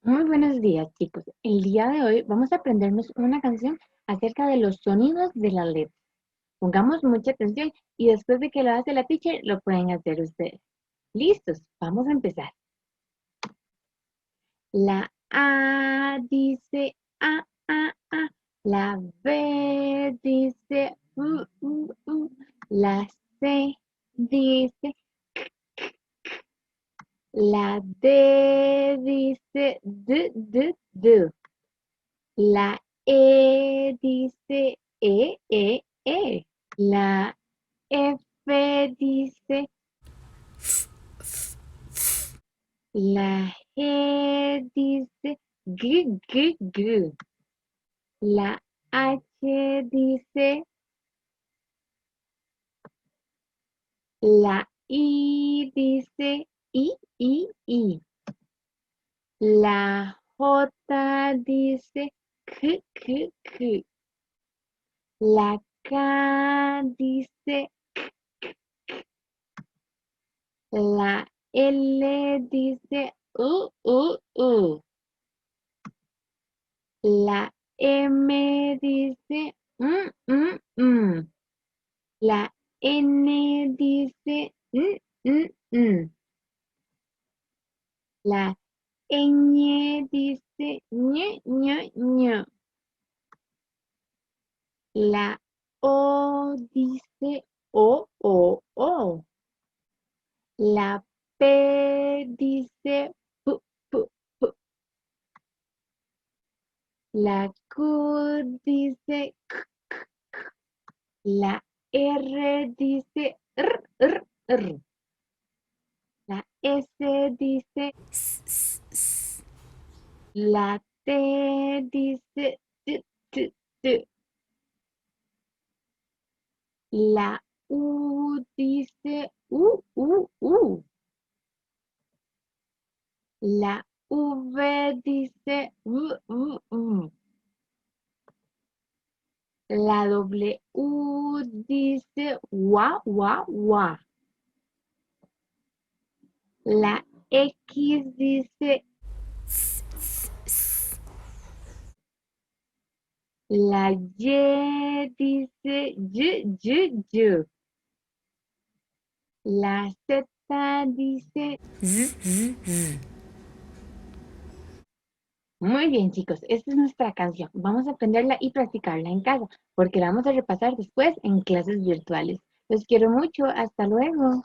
Muy buenos días, chicos. El día de hoy vamos a aprendernos una canción acerca de los sonidos de las letras. Pongamos mucha atención y después de que lo hace la teacher, lo pueden hacer ustedes. ¿Listos? Vamos a empezar. La A dice A. La B dice U. La C dice La D dice D. La E dice E. La F dice, la G dice G. La H dice, la I dice I. La J dice K. La K dice, la L dice U. La M dice mm. La N dice mm. La ñ dice ño. La O dice o. La P dice pu. La Q dice k. La R dice r. La S dice s. La T dice t. La U dice u. La V dice v. La W dice wa. La X dice s. La Y dice y. La Z dice z. Muy bien, chicos, esta es nuestra canción. Vamos a aprenderla y practicarla en casa, porque la vamos a repasar después en clases virtuales. Los quiero mucho. Hasta luego.